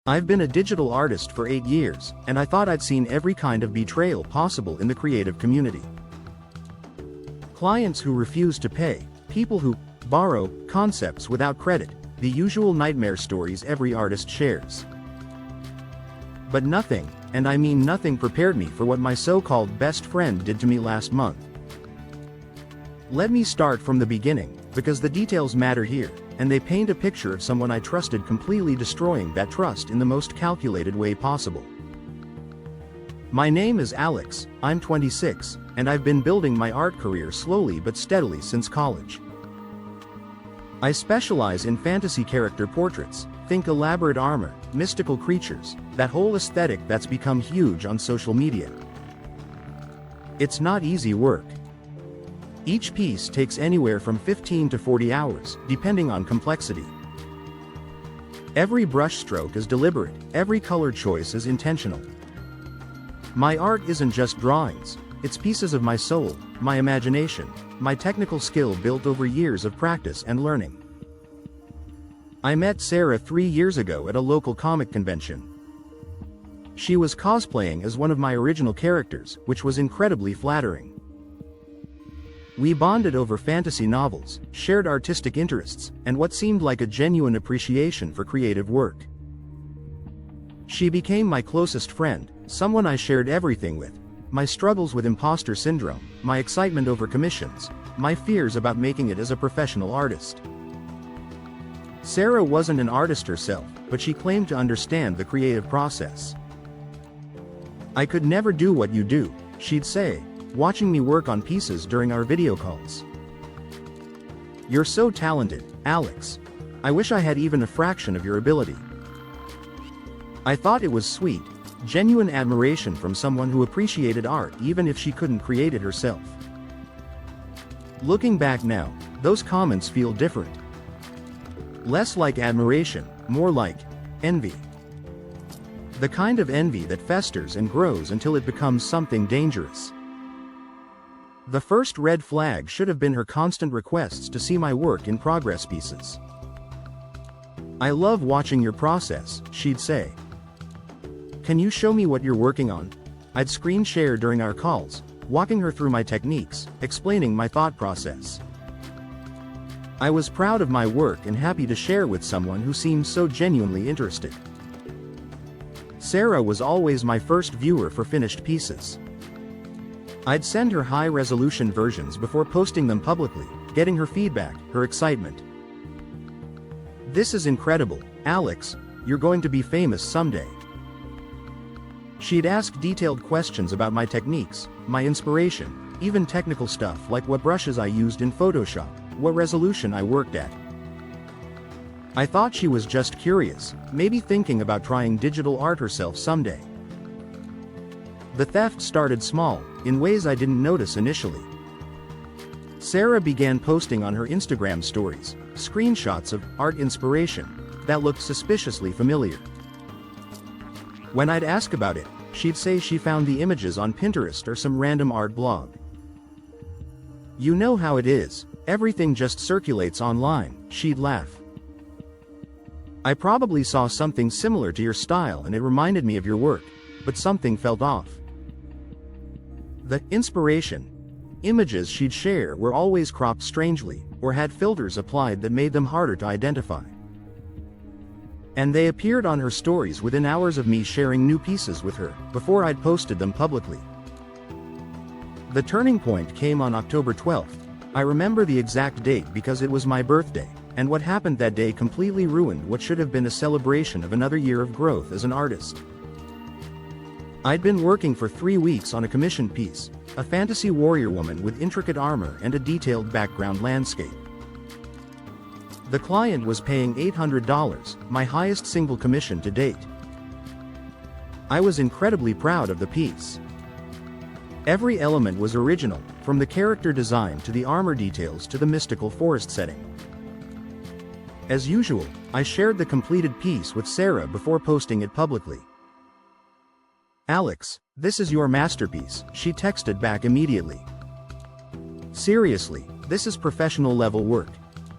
I've been a digital artist for 8 years, and I thought I'd seen every kind of betrayal possible in the creative community. Clients who refuse to pay, people who borrow concepts without credit, the usual nightmare stories every artist shares. But nothing, and I mean nothing, prepared me for what my so-called best friend did to me last month. Let me start from the beginning, because the details matter here, and they paint a picture of someone I trusted completely destroying that trust in the most calculated way possible. My name is Alex, I'm 26, and I've been building my art career slowly but steadily since college. I specialize in fantasy character portraits, think elaborate armor, mystical creatures, that whole aesthetic that's become huge on social media. It's not easy work. Each piece takes anywhere from 15 to 40 hours, depending on complexity. Every brushstroke is deliberate, every color choice is intentional. My art isn't just drawings, it's pieces of my soul, my imagination, my technical skill built over years of practice and learning. I met Sarah 3 years ago at a local comic convention. She was cosplaying as one of my original characters, which was incredibly flattering. We bonded over fantasy novels, shared artistic interests, and what seemed like a genuine appreciation for creative work. She became my closest friend, someone I shared everything with: my struggles with imposter syndrome, my excitement over commissions, my fears about making it as a professional artist. Sarah wasn't an artist herself, but she claimed to understand the creative process. "I could never do what you do," she'd say, watching me work on pieces during our video calls. "You're so talented, Alex. I wish I had even a fraction of your ability." I thought it was sweet, genuine admiration from someone who appreciated art even if she couldn't create it herself. Looking back now, those comments feel different. Less like admiration, more like envy. The kind of envy that festers and grows until it becomes something dangerous. The first red flag should have been her constant requests to see my work in progress pieces. "I love watching your process," she'd say. "Can you show me what you're working on?" I'd screen share during our calls, walking her through my techniques, explaining my thought process. I was proud of my work and happy to share with someone who seemed so genuinely interested. Sarah was always my first viewer for finished pieces. I'd send her high-resolution versions before posting them publicly, getting her feedback, her excitement. "This is incredible, Alex, you're going to be famous someday." She'd ask detailed questions about my techniques, my inspiration, even technical stuff like what brushes I used in Photoshop, what resolution I worked at. I thought she was just curious, maybe thinking about trying digital art herself someday. The theft started small, in ways I didn't notice initially. Sarah began posting on her Instagram stories screenshots of art inspiration that looked suspiciously familiar. When I'd ask about it, she'd say she found the images on Pinterest or some random art blog. "You know how it is, everything just circulates online," she'd laugh. "I probably saw something similar to your style and it reminded me of your work, but something felt off." The inspiration images she'd share were always cropped strangely, or had filters applied that made them harder to identify. And they appeared on her stories within hours of me sharing new pieces with her, before I'd posted them publicly. The turning point came on October 12th. I remember the exact date because it was my birthday, and what happened that day completely ruined what should have been a celebration of another year of growth as an artist. I'd been working for 3 weeks on a commissioned piece, a fantasy warrior woman with intricate armor and a detailed background landscape. The client was paying $800, my highest single commission to date. I was incredibly proud of the piece. Every element was original, from the character design to the armor details to the mystical forest setting. As usual, I shared the completed piece with Sarah before posting it publicly. "Alex, this is your masterpiece," she texted back immediately. "Seriously, this is professional level work.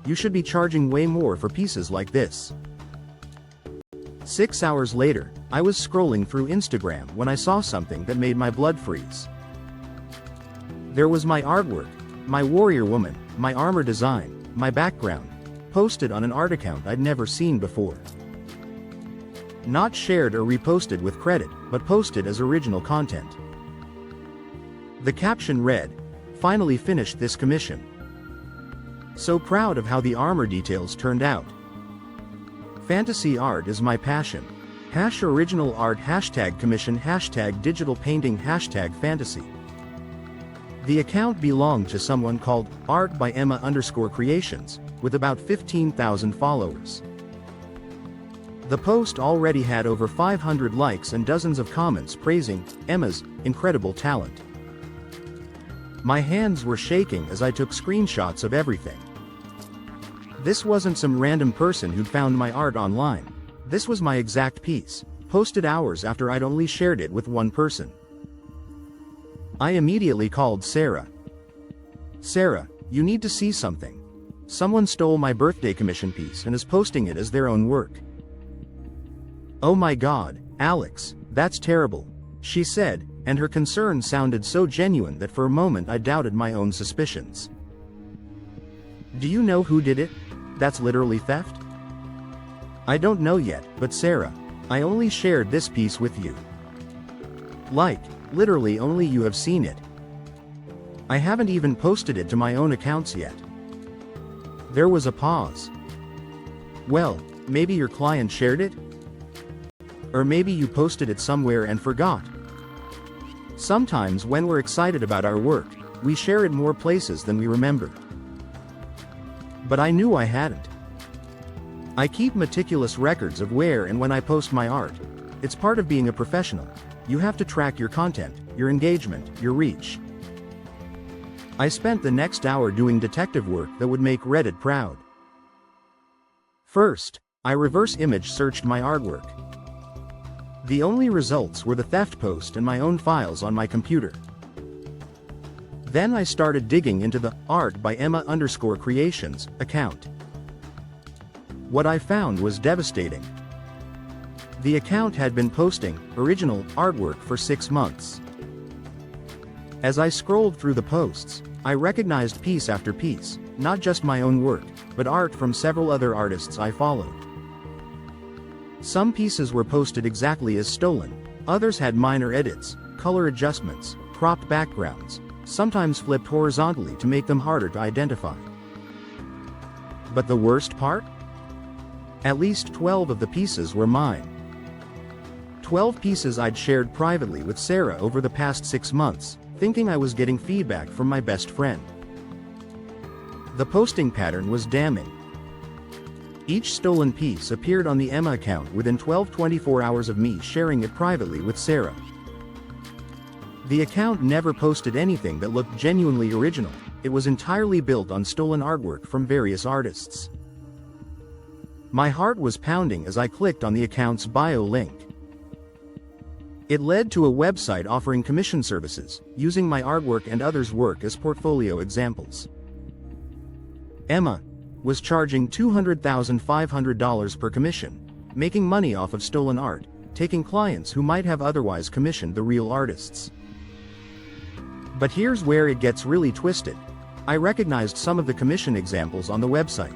You should be charging way more for pieces like this." 6 hours later, I was scrolling through Instagram when I saw something that made my blood freeze. There was my artwork, my warrior woman, my armor design, my background, posted on an art account I'd never seen before. Not shared or reposted with credit, but posted as original content. The caption read, "Finally finished this commission. So proud of how the armor details turned out. Fantasy art is my passion. #original art #commission #digital painting #fantasy." The account belonged to someone called Art by Emma_Creations, with about 15,000 followers. The post already had over 500 likes and dozens of comments praising Emma's incredible talent. My hands were shaking as I took screenshots of everything. This wasn't some random person who'd found my art online. This was my exact piece, posted hours after I'd only shared it with one person. I immediately called Sarah. "Sarah, you need to see something. Someone stole my birthday commission piece and is posting it as their own work." "Oh my God, Alex, that's terrible," she said, and her concern sounded so genuine that for a moment I doubted my own suspicions. "Do you know who did it? That's literally theft?" "I don't know yet, but Sarah, I only shared this piece with you. Like, literally only you have seen it. I haven't even posted it to my own accounts yet." There was a pause. "Well, maybe your client shared it? Or maybe you posted it somewhere and forgot." Sometimes when we're excited about our work, we share it more places than we remember. But I knew I hadn't. I keep meticulous records of where and when I post my art. It's part of being a professional. You have to track your content, your engagement, your reach. I spent the next hour doing detective work that would make Reddit proud. First, I reverse image searched my artwork. The only results were the theft post and my own files on my computer. Then I started digging into the Art by Emma_Creations account. What I found was devastating. The account had been posting original artwork for 6 months. As I scrolled through the posts, I recognized piece after piece, not just my own work, but art from several other artists I followed. Some pieces were posted exactly as stolen, others had minor edits, color adjustments, cropped backgrounds, sometimes flipped horizontally to make them harder to identify. But the worst part? At least 12 of the pieces were mine. 12 pieces I'd shared privately with Sarah over the past 6 months, thinking I was getting feedback from my best friend. The posting pattern was damning. Each stolen piece appeared on the Emma account within 24 hours of me sharing it privately with Sarah. The account never posted anything that looked genuinely original. It was entirely built on stolen artwork from various artists. My heart was pounding as I clicked on the account's bio link. It led to a website offering commission services, using my artwork and others' work as portfolio examples. Emma was charging $200,500 per commission, making money off of stolen art, taking clients who might have otherwise commissioned the real artists. But here's where it gets really twisted. I recognized some of the commission examples on the website.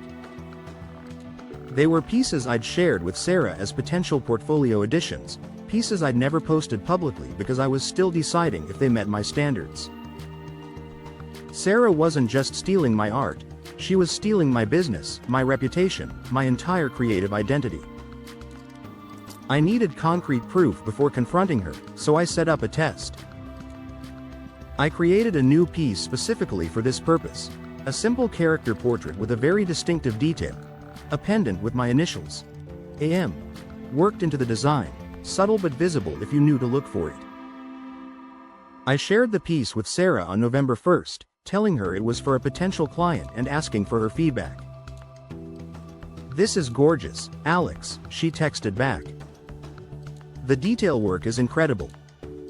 They were pieces I'd shared with Sarah as potential portfolio additions, pieces I'd never posted publicly because I was still deciding if they met my standards. Sarah wasn't just stealing my art, she was stealing my business, my reputation, my entire creative identity. I needed concrete proof before confronting her, so I set up a test. I created a new piece specifically for this purpose, a simple character portrait with a very distinctive detail, a pendant with my initials, AM, worked into the design, subtle but visible if you knew to look for it. I shared the piece with Sarah on November 1st, telling her it was for a potential client and asking for her feedback. "This is gorgeous, Alex," she texted back. "The detail work is incredible.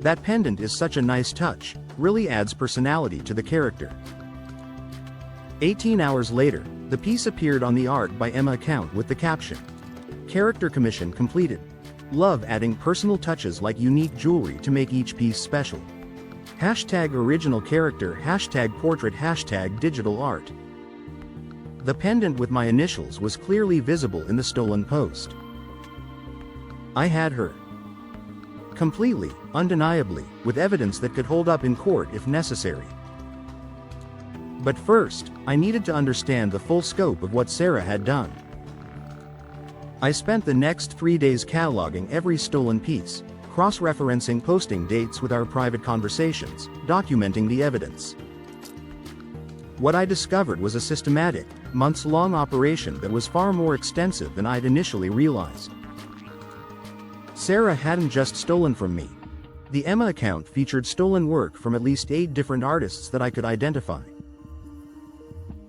That pendant is such a nice touch, really adds personality to the character." 18 hours later, the piece appeared on the Art by Emma account with the caption, "Character commission completed. Love adding personal touches like unique jewelry to make each piece special. Hashtag original character, hashtag portrait, hashtag digital art. The pendant with my initials was clearly visible in the stolen post. I had her. Completely, undeniably, with evidence that could hold up in court if necessary. But first, I needed to understand the full scope of what Sarah had done. I spent the next 3 days cataloging every stolen piece, cross-referencing posting dates with our private conversations, documenting the evidence. What I discovered was a systematic, months-long operation that was far more extensive than I'd initially realized. Sarah hadn't just stolen from me. The Emma account featured stolen work from at least 8 different artists that I could identify.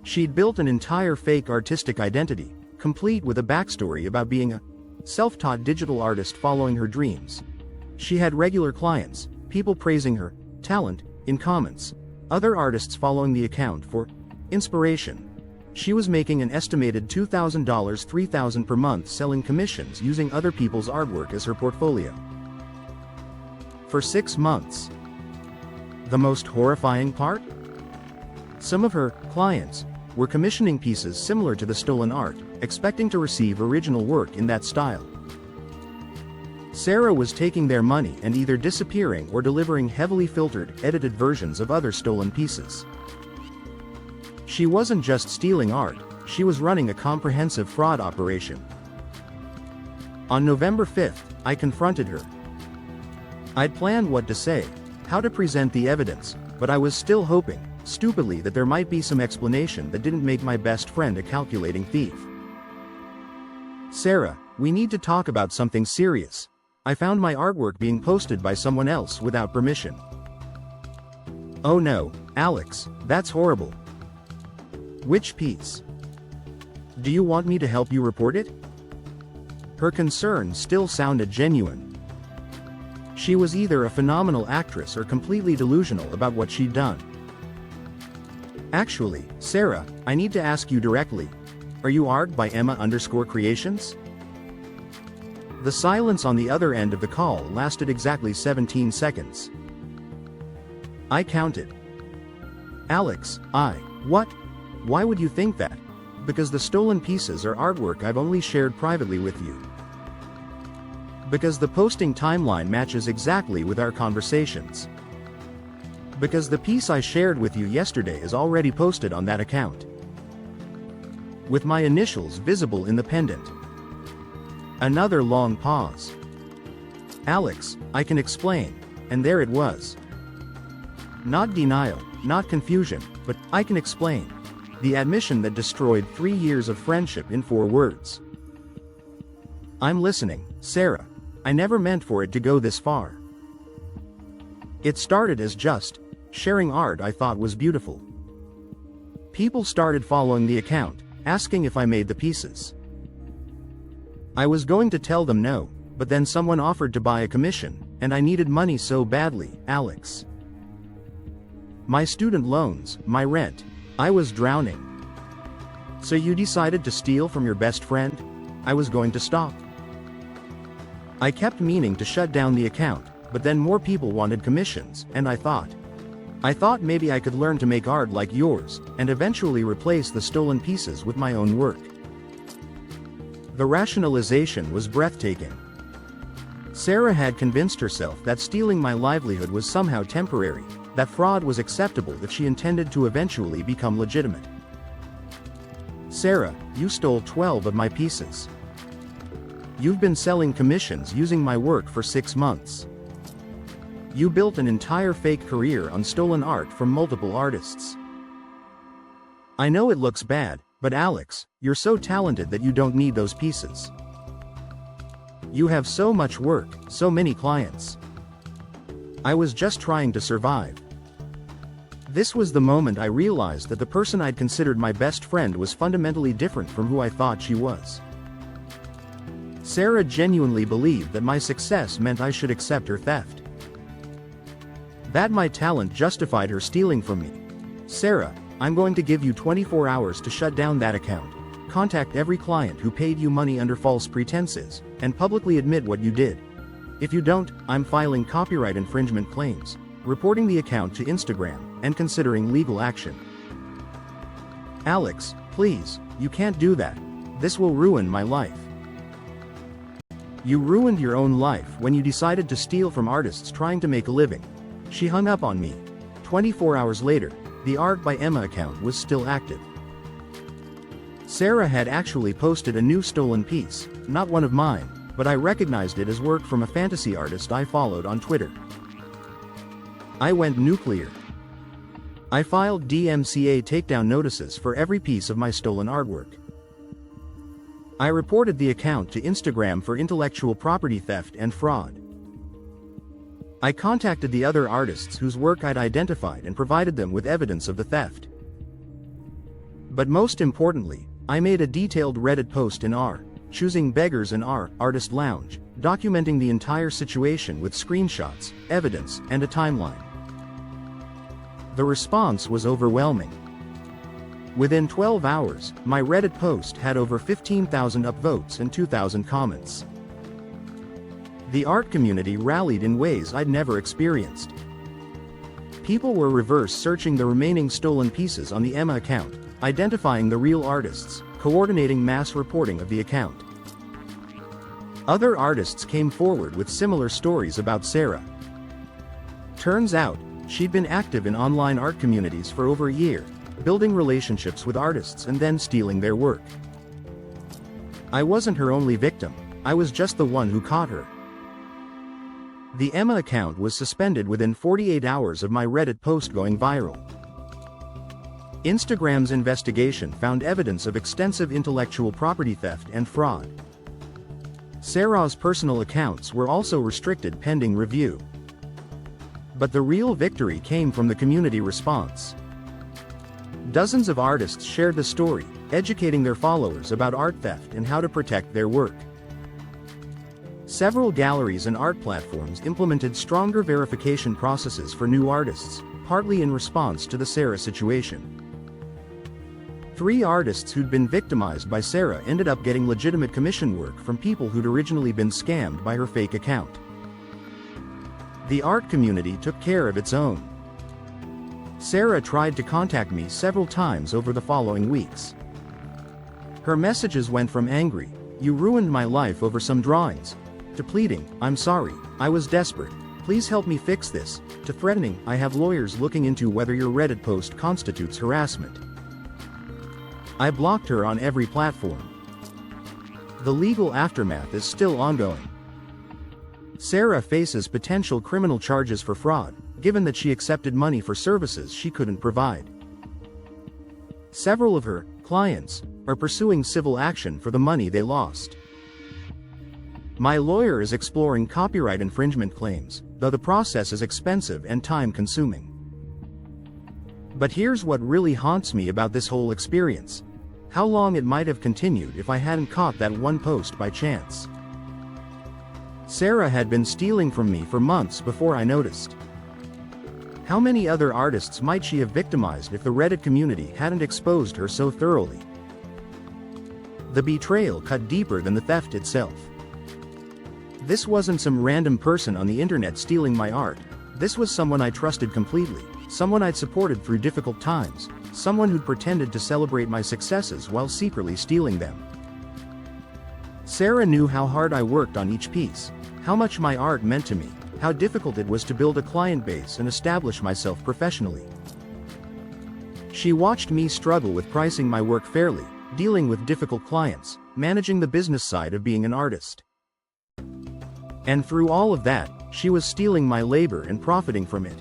She'd built an entire fake artistic identity, complete with a backstory about being a self-taught digital artist following her dreams. She had regular clients, people praising her talent in comments, other artists following the account for inspiration. She was making an estimated $2,000, $3,000 per month selling commissions using other people's artwork as her portfolio. For 6 months. The most horrifying part? Some of her clients were commissioning pieces similar to the stolen art, expecting to receive original work in that style. Sarah was taking their money and either disappearing or delivering heavily filtered, edited versions of other stolen pieces. She wasn't just stealing art, she was running a comprehensive fraud operation. On November 5th, I confronted her. I'd planned what to say, how to present the evidence, but I was still hoping, stupidly, that there might be some explanation that didn't make my best friend a calculating thief. Sarah, we need to talk about something serious. I found my artwork being posted by someone else without permission. Oh no, Alex, that's horrible. Which piece? Do you want me to help you report it? Her concern still sounded genuine. She was either a phenomenal actress or completely delusional about what she'd done. Actually, Sarah, I need to ask you directly. Are you art by Emma_Creations? The silence on the other end of the call lasted exactly 17 seconds. I counted. Alex, what? Why would you think that? Because the stolen pieces are artwork I've only shared privately with you. Because the posting timeline matches exactly with our conversations. Because the piece I shared with you yesterday is already posted on that account. With my initials visible in the pendant. Another long pause. Alex, I can explain, and there it was. Not denial, not confusion, but I can explain. The admission that destroyed 3 years of friendship in 4 words. I'm listening, Sarah. I never meant for it to go this far. It started as just sharing art I thought was beautiful. People started following the account, asking if I made the pieces. I was going to tell them no, but then someone offered to buy a commission, and I needed money so badly, Alex. My student loans, my rent. I was drowning. So you decided to steal from your best friend? I was going to stop. I kept meaning to shut down the account, but then more people wanted commissions, and I thought maybe I could learn to make art like yours, and eventually replace the stolen pieces with my own work. The rationalization was breathtaking. Sarah had convinced herself that stealing my livelihood was somehow temporary, that fraud was acceptable if she intended to eventually become legitimate. Sarah, you stole 12 of my pieces. You've been selling commissions using my work for 6 months. You built an entire fake career on stolen art from multiple artists. I know it looks bad, but Alex, you're so talented that you don't need those pieces. You have so much work, so many clients. I was just trying to survive. This was the moment I realized that the person I'd considered my best friend was fundamentally different from who I thought she was. Sarah genuinely believed that my success meant I should accept her theft. That my talent justified her stealing from me. Sarah, I'm going to give you 24 hours to shut down that account. contact every client who paid you money under false pretenses, and publicly admit what you did. If you don't, I'm filing copyright infringement claims, reporting the account to Instagram, and considering legal action. Alex, please, you can't do that. This will ruin my life. You ruined your own life when you decided to steal from artists trying to make a living. She hung up on me. 24 hours later, the Art by Emma account was still active. Sarah had actually posted a new stolen piece, not one of mine, but I recognized it as work from a fantasy artist I followed on Twitter. I went nuclear. I filed DMCA takedown notices for every piece of my stolen artwork. I reported the account to Instagram for intellectual property theft and fraud. I contacted the other artists whose work I'd identified and provided them with evidence of the theft. But most importantly, I made a detailed Reddit post in r, choosing beggars in r, artist lounge, documenting the entire situation with screenshots, evidence, and a timeline. The response was overwhelming. Within 12 hours, my Reddit post had over 15,000 upvotes and 2,000 comments. The art community rallied in ways I'd never experienced. People were reverse searching the remaining stolen pieces on the Emma account, identifying the real artists, coordinating mass reporting of the account. Other artists came forward with similar stories about Sarah. Turns out, she'd been active in online art communities for over a year, building relationships with artists and then stealing their work. I wasn't her only victim, I was just the one who caught her. The Emma account was suspended within 48 hours of my Reddit post going viral. Instagram's investigation found evidence of extensive intellectual property theft and fraud. Sarah's personal accounts were also restricted pending review. But the real victory came from the community response. Dozens of artists shared the story, educating their followers about art theft and how to protect their work. Several galleries and art platforms implemented stronger verification processes for new artists, partly in response to the Sarah situation. 3 artists who'd been victimized by Sarah ended up getting legitimate commission work from people who'd originally been scammed by her fake account. The art community took care of its own. Sarah tried to contact me several times over the following weeks. Her messages went from angry, "You ruined my life over some drawings," to pleading, "I'm sorry, I was desperate, please help me fix this," to threatening, "I have lawyers looking into whether your Reddit post constitutes harassment." I blocked her on every platform. The legal aftermath is still ongoing. Sarah faces potential criminal charges for fraud, given that she accepted money for services she couldn't provide. Several of her clients are pursuing civil action for the money they lost. My lawyer is exploring copyright infringement claims, though the process is expensive and time-consuming. But here's what really haunts me about this whole experience: how long it might have continued if I hadn't caught that one post by chance. Sarah had been stealing from me for months before I noticed. How many other artists might she have victimized if the Reddit community hadn't exposed her so thoroughly? The betrayal cut deeper than the theft itself. This wasn't some random person on the internet stealing my art. This was someone I trusted completely, someone I'd supported through difficult times, someone who'd pretended to celebrate my successes while secretly stealing them. Sarah knew how hard I worked on each piece, how much my art meant to me, how difficult it was to build a client base and establish myself professionally. She watched me struggle with pricing my work fairly, dealing with difficult clients, managing the business side of being an artist. And through all of that, she was stealing my labor and profiting from it.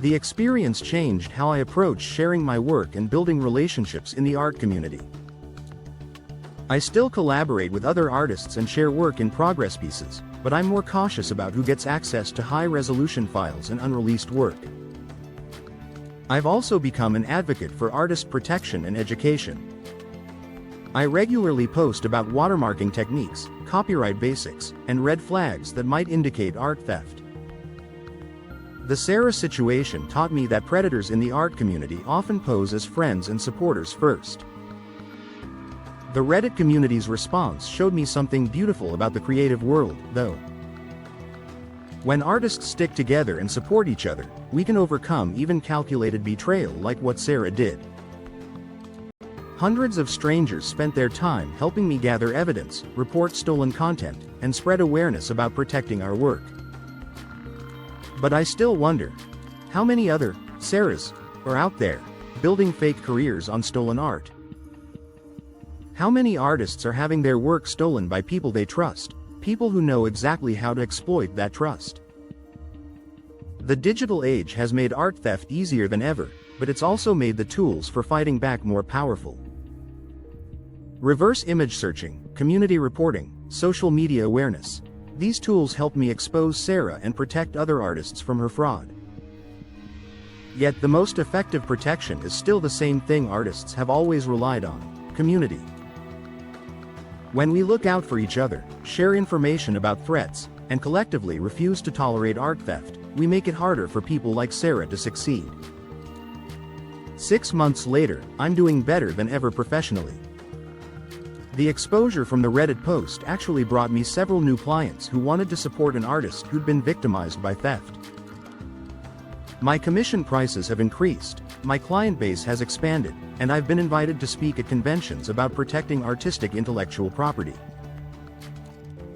The experience changed how I approached sharing my work and building relationships in the art community. I still collaborate with other artists and share work in progress pieces, but I'm more cautious about who gets access to high-resolution files and unreleased work. I've also become an advocate for artist protection and education. I regularly post about watermarking techniques, copyright basics, and red flags that might indicate art theft. The Sarah situation taught me that predators in the art community often pose as friends and supporters first. The Reddit community's response showed me something beautiful about the creative world, though. When artists stick together and support each other, we can overcome even calculated betrayal like what Sarah did. Hundreds of strangers spent their time helping me gather evidence, report stolen content, and spread awareness about protecting our work. But I still wonder, how many other Sarahs are out there, building fake careers on stolen art? How many artists are having their work stolen by people they trust, people who know exactly how to exploit that trust? The digital age has made art theft easier than ever, but it's also made the tools for fighting back more powerful. Reverse image searching, community reporting, social media awareness. These tools help me expose Sarah and protect other artists from her fraud. Yet the most effective protection is still the same thing artists have always relied on: community. When we look out for each other, share information about threats, and collectively refuse to tolerate art theft, we make it harder for people like Sarah to succeed. 6 months later, I'm doing better than ever professionally. The exposure from the Reddit post actually brought me several new clients who wanted to support an artist who'd been victimized by theft. My commission prices have increased, my client base has expanded, and I've been invited to speak at conventions about protecting artistic intellectual property.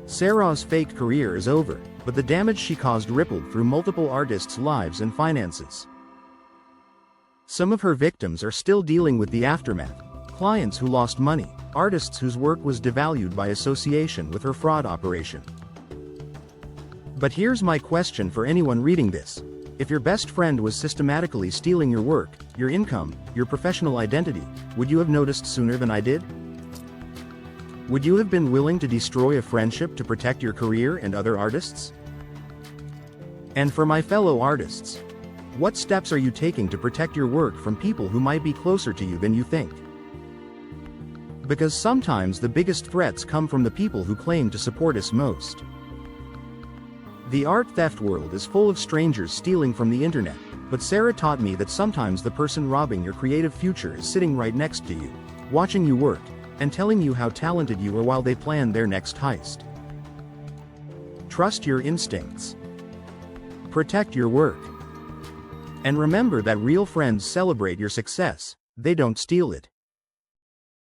Sarah's fake career is over, but the damage she caused rippled through multiple artists' lives and finances. Some of her victims are still dealing with the aftermath: clients who lost money, artists whose work was devalued by association with her fraud operation. But here's my question for anyone reading this. If your best friend was systematically stealing your work, your income, your professional identity, would you have noticed sooner than I did? Would you have been willing to destroy a friendship to protect your career and other artists? And for my fellow artists, what steps are you taking to protect your work from people who might be closer to you than you think? Because sometimes the biggest threats come from the people who claim to support us most. The art theft world is full of strangers stealing from the internet, but Sarah taught me that sometimes the person robbing your creative future is sitting right next to you, watching you work, and telling you how talented you are while they plan their next heist. Trust your instincts. Protect your work. And remember that real friends celebrate your success, they don't steal it.